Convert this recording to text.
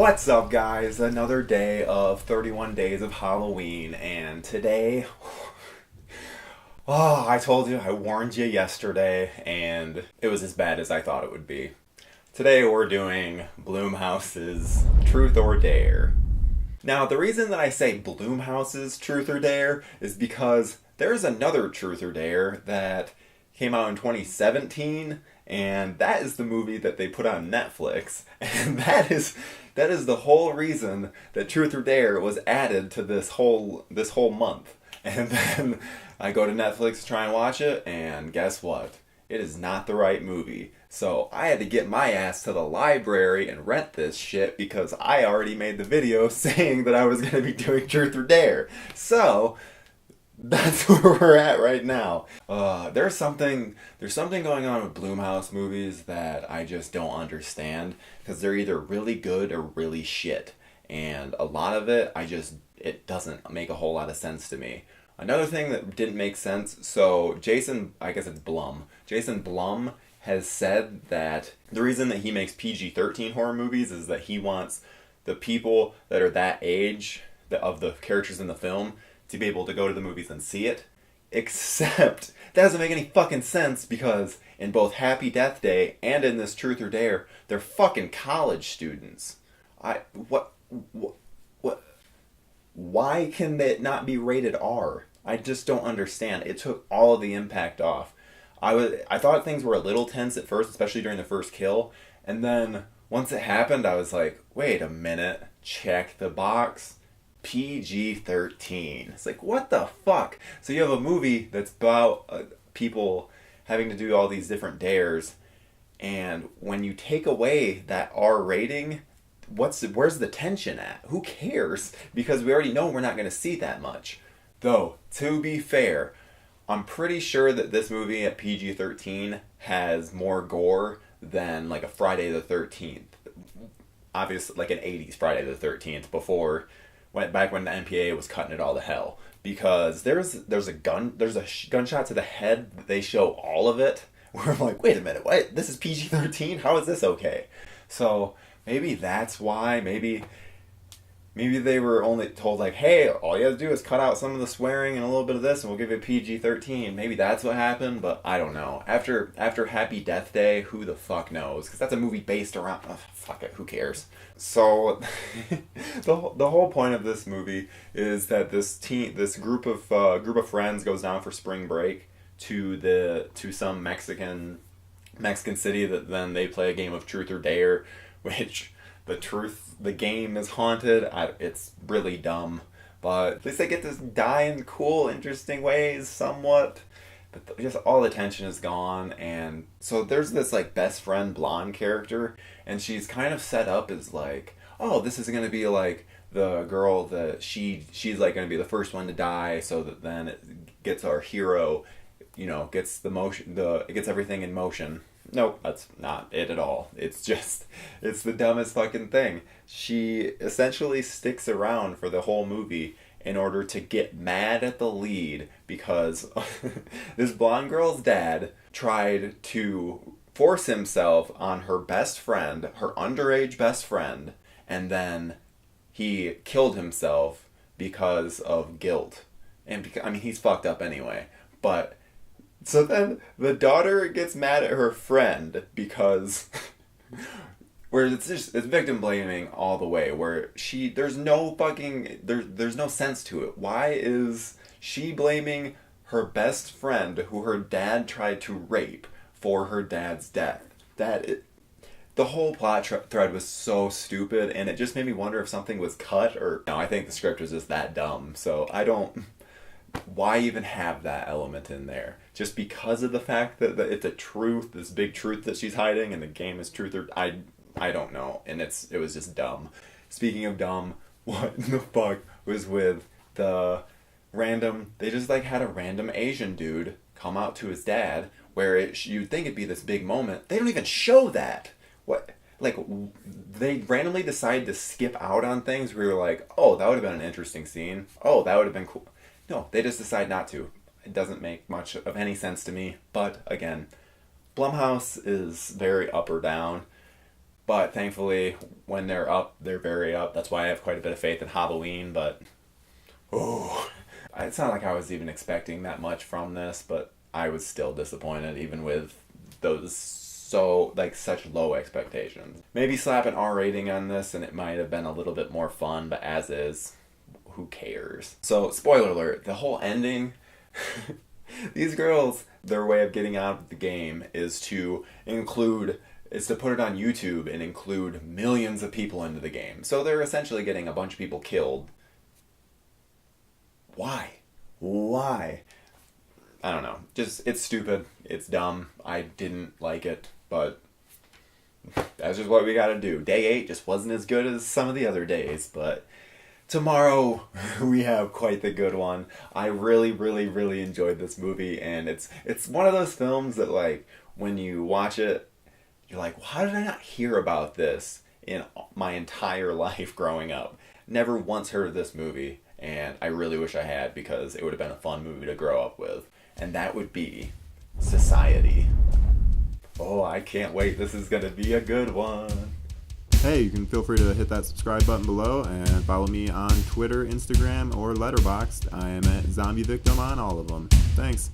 What's up, guys? Another day of 31 days of Halloween, and today, I told you, I warned you yesterday, and it was as bad as I thought it would be. Today we're doing Blumhouse's Truth or Dare. Now, the reason that I say Blumhouse's Truth or Dare is because there's another Truth or Dare that came out in 2017, and that is the movie that they put on Netflix, and that is the whole reason that Truth or Dare was added to this whole month. And then I go to Netflix to try and watch it, and guess what? It is not the right movie. So I had to get my ass to the library and rent this shit because I already made the video saying that I was going to be doing Truth or Dare. So that's where we're at right now. There's something going on with Blumhouse movies that I just don't understand because they're either really good or really shit, and a lot of it it doesn't make a whole lot of sense to me. Another thing that didn't make sense. So I guess it's Blum. Jason Blum has said that the reason that he makes PG-13 horror movies is that he wants the people that are that age of the characters in the film to be able to go to the movies and see it. Except that doesn't make any fucking sense because in both Happy Death Day and in this Truth or Dare, they're fucking college students. What why can it not be rated R? I just don't understand. It took all of the impact off. I thought things were a little tense at first, especially during the first kill, and then once it happened, I was like, wait a minute, check the box. PG-13. It's like, what the fuck? So you have a movie that's about people having to do all these different dares, and when you take away that R rating, where's the tension at? Who cares? Because we already know we're not going to see that much. Though, to be fair, I'm pretty sure that this movie at PG-13 has more gore than like a Friday the 13th. Obviously, like an 80s Friday the 13th back when the MPAA was cutting it all to hell, because there's a gunshot to the head. They show all of it. Where I'm like, wait a minute, what? This is PG-13? How is this okay? So maybe that's why. Maybe they were only told like, hey, all you have to do is cut out some of the swearing and a little bit of this, and we'll give you PG-13. Maybe that's what happened, but I don't know. After Happy Death Day, who the fuck knows? Because that's a movie based around. Fuck it, who cares? So the whole point of this movie is that this group of friends goes down for spring break to some Mexican city that then they play a game of Truth or Dare, which the game is haunted. It's really dumb, but at least they get to die in cool, interesting ways somewhat. But just all the tension is gone, and so there's this like best friend blonde character, and she's kind of set up as like, oh, this is gonna be like the girl that she's like gonna be the first one to die, so that then it gets our hero, gets it gets everything in motion. Nope, that's not it at all. It's the dumbest fucking thing. She essentially sticks around for the whole movie in order to get mad at the lead because this blonde girl's dad tried to force himself on her best friend, her underage best friend, and then he killed himself because of guilt. And he's fucked up anyway, but so then the daughter gets mad at her friend because where it's victim blaming all the way, where there's no sense to it. Why is she blaming her best friend who her dad tried to rape for her dad's death? The whole plot thread was so stupid, and it just made me wonder if something was cut or no. I think the script was just that dumb. So why even have that element in there? Just because of the fact that it's a truth, this big truth that she's hiding, and the game is truth or I don't know, and it was just dumb. Speaking of dumb, what the fuck was with the random? They just like had a random Asian dude come out to his dad, where you'd think it'd be this big moment. They don't even show that. What? Like, they randomly decide to skip out on things where you're like, oh, that would have been an interesting scene. Oh, that would have been cool. No, they just decide not to. It doesn't make much of any sense to me. But again, Blumhouse is very up or down. But thankfully, when they're up, they're very up. That's why I have quite a bit of faith in Halloween. But oh, it's not like I was even expecting that much from this, but I was still disappointed, even with those such low expectations. Maybe slap an R rating on this, and it might have been a little bit more fun. But as is, who cares? So, spoiler alert: the whole ending. These girls, their way of getting out of the game is to put it on YouTube and include millions of people into the game. So they're essentially getting a bunch of people killed. Why? Why? I don't know. Just, it's stupid. It's dumb. I didn't like it, but that's just what we gotta do. Day 8 just wasn't as good as some of the other days, but tomorrow we have quite the good one. I really, really, really enjoyed this movie, and it's one of those films that, like, when you watch it, you're like, how did I not hear about this in my entire life growing up? Never once heard of this movie, and I really wish I had, because it would have been a fun movie to grow up with. And that would be Society. Oh, I can't wait. This is going to be a good one. Hey, you can feel free to hit that subscribe button below and follow me on Twitter, Instagram, or Letterboxd. I am at Zombie Victim on all of them. Thanks.